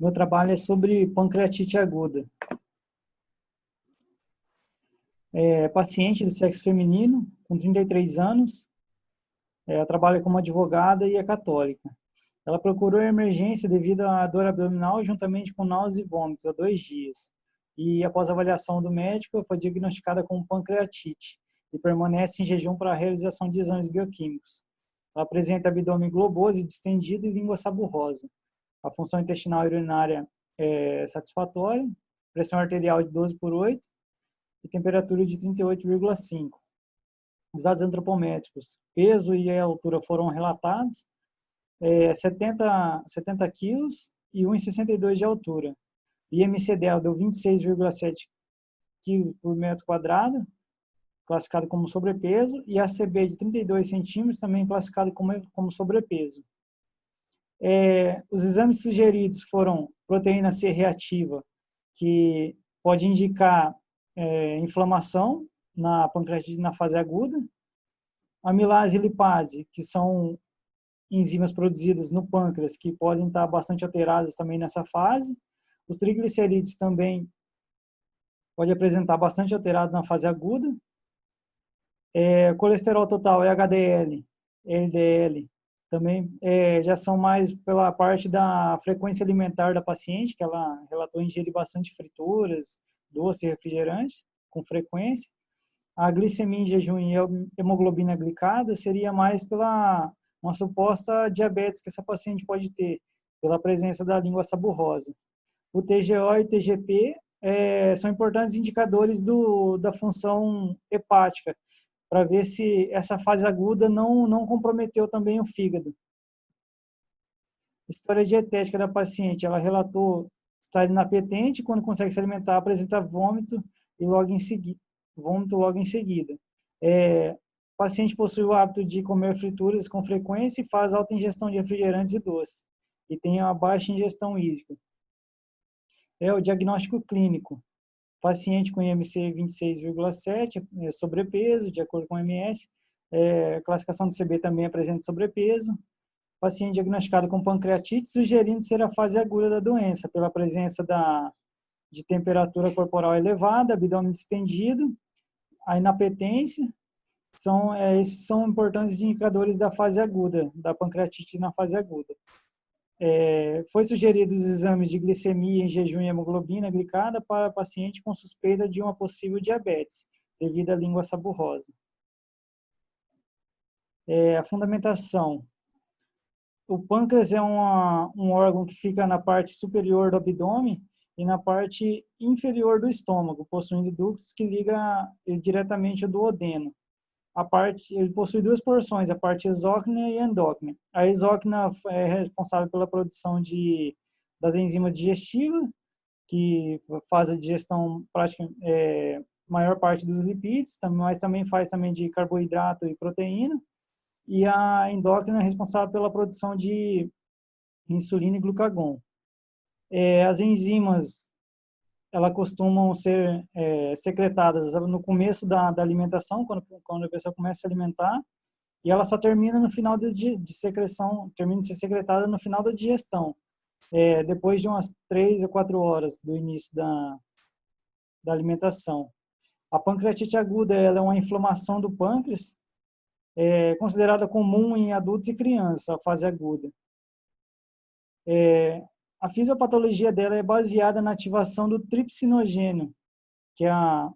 Meu trabalho é sobre pancreatite aguda. Paciente do sexo feminino, com 33 anos, trabalha como advogada e é católica. Ela procurou emergência devido à dor abdominal, juntamente com náuseas e vômitos, há 2 dias. E, após a avaliação do médico, foi diagnosticada com pancreatite e permanece em jejum para a realização de exames bioquímicos. Ela apresenta abdômen globoso e distendido e língua saburrosa. A função intestinal e urinária é satisfatória, pressão arterial de 12/8 e temperatura de 38,5. Os dados antropométricos, peso e a altura foram relatados, 70 quilos e 1,62 de altura. IMC dela deu 26,7 quilos por metro quadrado, classificado como sobrepeso, e ACB de 32 centímetros, também classificado como sobrepeso. Os exames sugeridos foram proteína C reativa, que pode indicar inflamação na pancreatite na fase aguda, amilase e lipase, que são enzimas produzidas no pâncreas, que podem estar bastante alteradas também nessa fase. Os triglicerídeos também pode apresentar bastante alterado na fase aguda. Colesterol total, HDL, LDL, também já são mais pela parte da frequência alimentar da paciente, que ela relatou ingerir bastante frituras, doce e refrigerantes com frequência. A glicemia em jejum e hemoglobina glicada seria mais pela uma suposta diabetes que essa paciente pode ter, pela presença da língua saburrosa. O TGO e o TGP são importantes indicadores da função hepática, para ver se essa fase aguda não comprometeu também o fígado. História dietética da paciente, ela relatou estar inapetente, quando consegue se alimentar, apresenta vômito logo em seguida. O paciente possui o hábito de comer frituras com frequência e faz alta ingestão de refrigerantes e doces, e tem uma baixa ingestão hídrica. O diagnóstico clínico. Paciente com IMC 26,7, sobrepeso, de acordo com o OMS. Classificação de CB também apresenta sobrepeso. Paciente diagnosticado com pancreatite, sugerindo ser a fase aguda da doença, pela presença de temperatura corporal elevada, abdômen distendido, a inapetência. Esses são importantes indicadores da fase aguda, da pancreatite na fase aguda. Foi sugerido os exames de glicemia em jejum e hemoglobina glicada para paciente com suspeita de uma possível diabetes, devido à língua saburrosa. A fundamentação. O pâncreas é um órgão que fica na parte superior do abdômen e na parte inferior do estômago, possuindo ductos que ligam diretamente ao duodeno. Ele possui 2 porções, a parte exócrina e endócrina. A exócrina é responsável pela produção das enzimas digestivas, que faz a digestão maior parte dos lipídios, mas também faz de carboidrato e proteína. E a endócrina é responsável pela produção de insulina e glucagon. As enzimas elas costumam ser secretadas no começo da alimentação, quando a pessoa começa a se alimentar, e ela só termina no final de secreção, termina de ser secretada no final da digestão, depois de umas 3 a 4 horas do início da alimentação. A pancreatite aguda ela é uma inflamação do pâncreas, considerada comum em adultos e crianças, a fase aguda. A fisiopatologia dela é baseada na ativação do tripsinogênio, que é a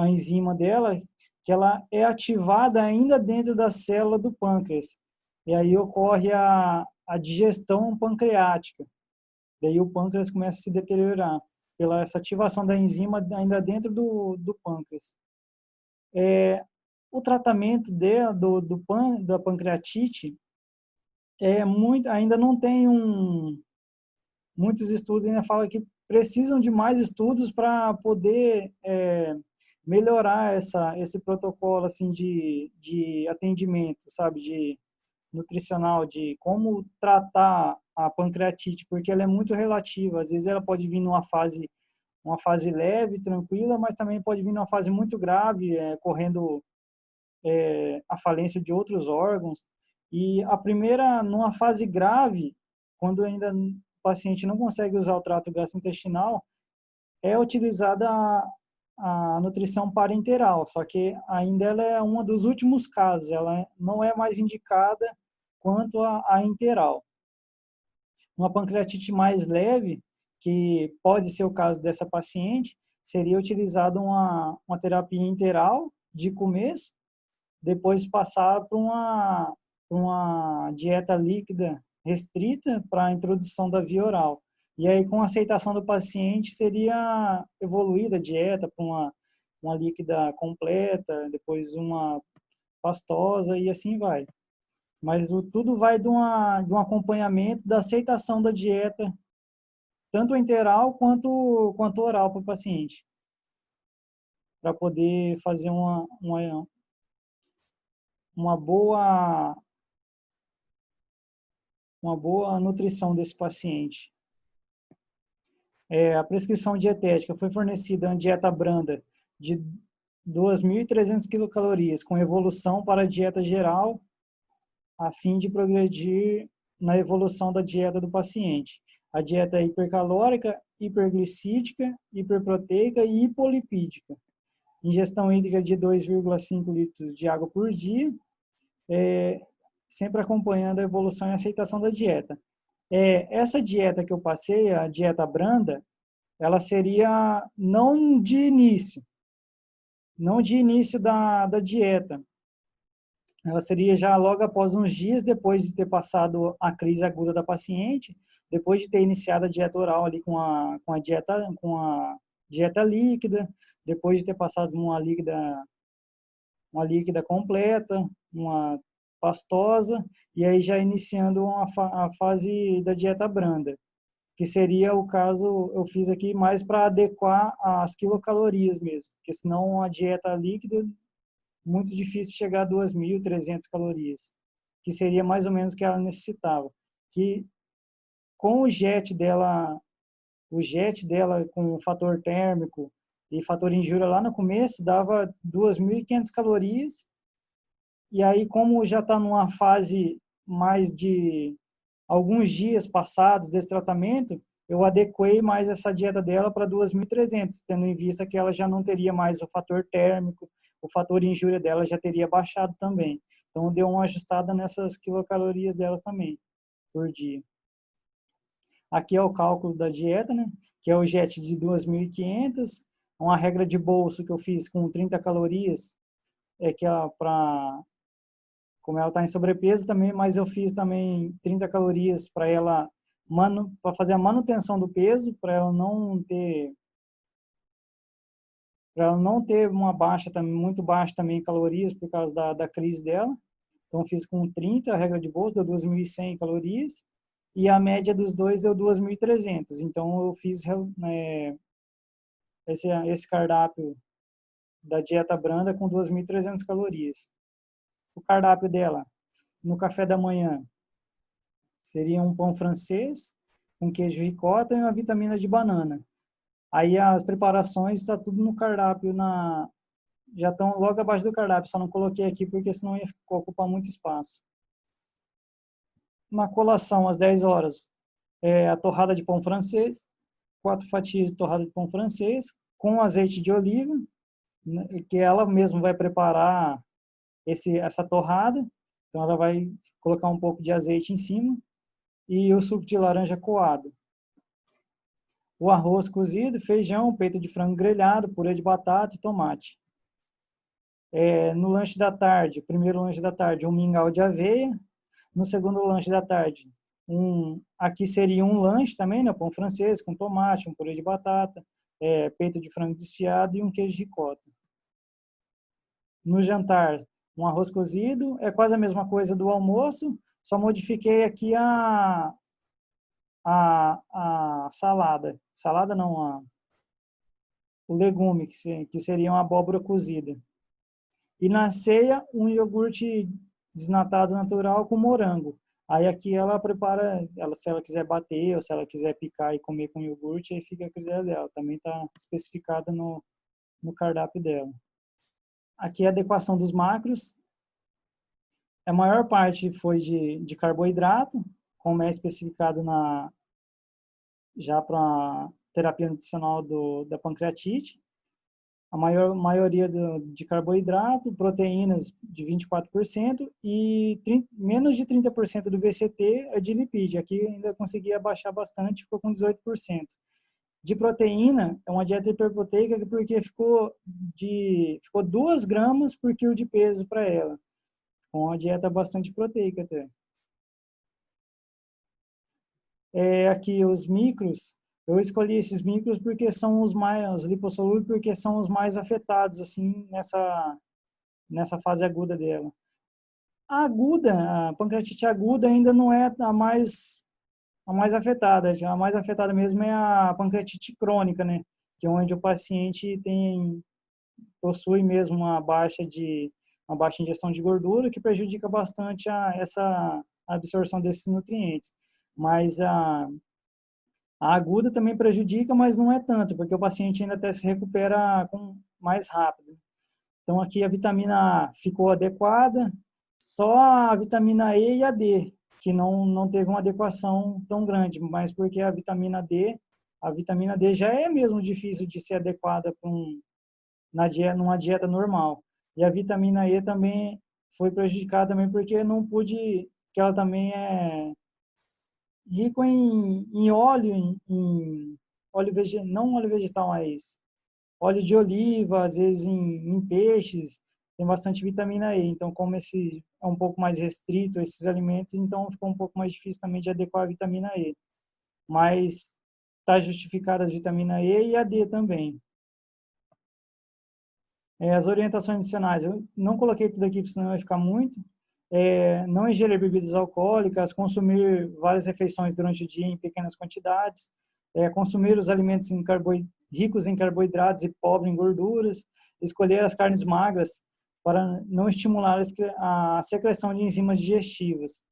enzima dela, que ela é ativada ainda dentro da célula do pâncreas. E aí ocorre a digestão pancreática. Daí o pâncreas começa a se deteriorar, pela essa ativação da enzima ainda dentro do pâncreas. O tratamento da pancreatite ainda não tem muitos estudos ainda falam que precisam de mais estudos para poder melhorar esse protocolo assim de atendimento, sabe, de nutricional, de como tratar a pancreatite, porque ela é muito relativa. Às vezes ela pode vir numa fase leve, tranquila, mas também pode vir numa fase muito grave, correndo a falência de outros órgãos. E numa fase grave, quando ainda paciente não consegue usar o trato gastrointestinal, é utilizada a nutrição parenteral, só que ainda ela é uma dos últimos casos, ela não é mais indicada quanto a enteral. Uma pancreatite mais leve, que pode ser o caso dessa paciente, seria utilizada uma terapia enteral de começo, depois passar para uma dieta líquida restrita para a introdução da via oral. E aí, com a aceitação do paciente, seria evoluída a dieta para uma líquida completa, depois uma pastosa e assim vai. Mas tudo vai de um acompanhamento da aceitação da dieta, tanto enteral quanto oral para o paciente, para poder fazer uma boa nutrição desse paciente. A prescrição dietética foi fornecida uma dieta branda de 2.300 quilocalorias, com evolução para a dieta geral, a fim de progredir na evolução da dieta do paciente. A dieta é hipercalórica, hiperglicídica, hiperproteica e hipolipídica. Ingestão hídrica de 2,5 litros de água por dia, sempre acompanhando a evolução e aceitação da dieta. Essa dieta que eu passei, a dieta branda, ela seria não de início da dieta. Ela seria já logo após uns dias, depois de ter passado a crise aguda da paciente, depois de ter iniciado a dieta oral ali com a dieta líquida, depois de ter passado uma líquida completa, uma pastosa, e aí já iniciando a fase da dieta branda, que seria o caso, eu fiz aqui mais para adequar as quilocalorias mesmo, porque senão a dieta líquida, muito difícil chegar a 2.300 calorias, que seria mais ou menos o que ela necessitava. Que com o jet dela com o fator térmico e fator injúria lá no começo, dava 2.500 calorias, e aí como já está numa fase mais de alguns dias passados desse tratamento, eu adequei mais essa dieta dela para 2.300, tendo em vista que ela já não teria mais o fator térmico, o fator injúria dela já teria baixado também. Então, deu uma ajustada nessas quilocalorias delas também, por dia. Aqui é o cálculo da dieta, né? Que é o JET de 2.500, uma regra de bolso que eu fiz com 30 calorias, que é para como ela está em sobrepeso também, mas eu fiz também 30 calorias para ela para fazer a manutenção do peso, para ela não ter uma baixa também, muito baixa também em calorias por causa da crise dela. Então fiz com 30, a regra de bolso deu 2.100 calorias e a média dos dois deu 2.300. Então eu fiz esse cardápio da dieta branda com 2.300 calorias. O cardápio dela no café da manhã seria um pão francês com queijo ricota e uma vitamina de banana. Aí as preparações está tudo no cardápio, já estão logo abaixo do cardápio, só não coloquei aqui porque senão ia ocupar muito espaço. Na colação, às 10 horas, a torrada de pão francês, 4 fatias de torrada de pão francês, com azeite de oliva, né, que ela mesma vai preparar essa torrada, então ela vai colocar um pouco de azeite em cima, e o suco de laranja coado. O arroz cozido, feijão, peito de frango grelhado, purê de batata e tomate. No lanche da tarde, primeiro lanche da tarde, um mingau de aveia. No segundo lanche da tarde, aqui seria um lanche também, né, pão francês com tomate, um purê de batata, peito de frango desfiado e um queijo ricota. No jantar, um arroz cozido, é quase a mesma coisa do almoço, só modifiquei aqui a salada. Salada não, o legume, que seria uma abóbora cozida. E na ceia, um iogurte desnatado natural com morango. Aí aqui ela prepara, se ela quiser bater ou se ela quiser picar e comer com iogurte, aí fica a critério dela. Também está especificada no cardápio dela. Aqui a adequação dos macros. A maior parte foi de carboidrato, como é especificado já para terapia nutricional da pancreatite. A maioria de carboidrato, proteínas de 24% e menos de 30% do VCT é de lipídio. Aqui ainda consegui abaixar bastante, ficou com 18%. De proteína, é uma dieta hiperproteica porque ficou 2 gramas por quilo de peso para ela. Uma dieta bastante proteica até. Aqui os micros, eu escolhi esses micros porque são os lipossolúveis, porque são os mais afetados, assim, nessa fase aguda dela. A pancreatite aguda ainda não é a mais afetada, já a mais afetada mesmo é a pancreatite crônica, né? Que é onde o paciente possui mesmo uma baixa ingestão de gordura, que prejudica bastante essa absorção desses nutrientes. Mas a aguda também prejudica, mas não é tanto, porque o paciente ainda até se recupera mais rápido. Então, aqui a vitamina A ficou adequada, só a vitamina E e a D, que não teve uma adequação tão grande, mas porque a vitamina D já é mesmo difícil de ser adequada numa dieta normal. E a vitamina E também foi prejudicada também porque não pude, que ela também é rico em óleo, em óleo vegetal, não óleo vegetal, mas óleo de oliva, às vezes em peixes, tem bastante vitamina E. Então, como esse é um pouco mais restrito a esses alimentos, então ficou um pouco mais difícil também de adequar a vitamina E. Mas está justificada a vitamina E e a D também. As orientações adicionais, eu não coloquei tudo aqui, porque senão vai ficar muito. Não ingerir bebidas alcoólicas, consumir várias refeições durante o dia em pequenas quantidades, consumir os alimentos ricos em carboidratos e pobres em gorduras, escolher as carnes magras para não estimular a secreção de enzimas digestivas.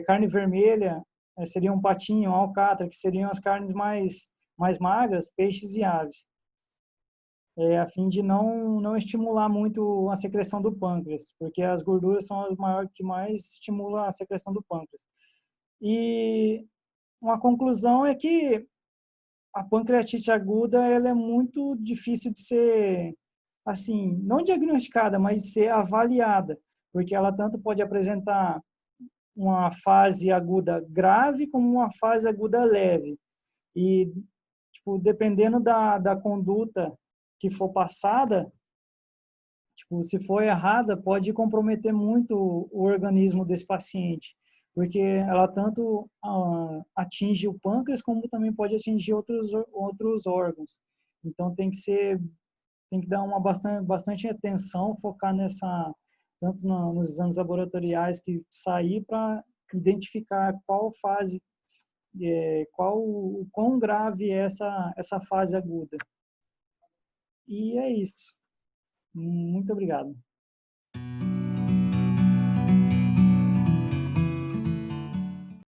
Carne vermelha seria um patinho, um alcatra, que seriam as carnes mais magras, peixes e aves, a fim de não estimular muito a secreção do pâncreas, porque as gorduras são as maiores que mais estimulam a secreção do pâncreas. E uma conclusão é que a pancreatite aguda ela é muito difícil de ser, assim, não diagnosticada, mas de ser avaliada, porque ela tanto pode apresentar uma fase aguda grave como uma fase aguda leve. E, tipo, dependendo da conduta que for passada, tipo, se for errada, pode comprometer muito o organismo desse paciente, porque ela tanto atinge o pâncreas como também pode atingir outros órgãos. Então tem que dar uma bastante atenção, focar tanto nos exames laboratoriais que sair para identificar qual fase, o quão grave é essa fase aguda. E é isso. Muito obrigado.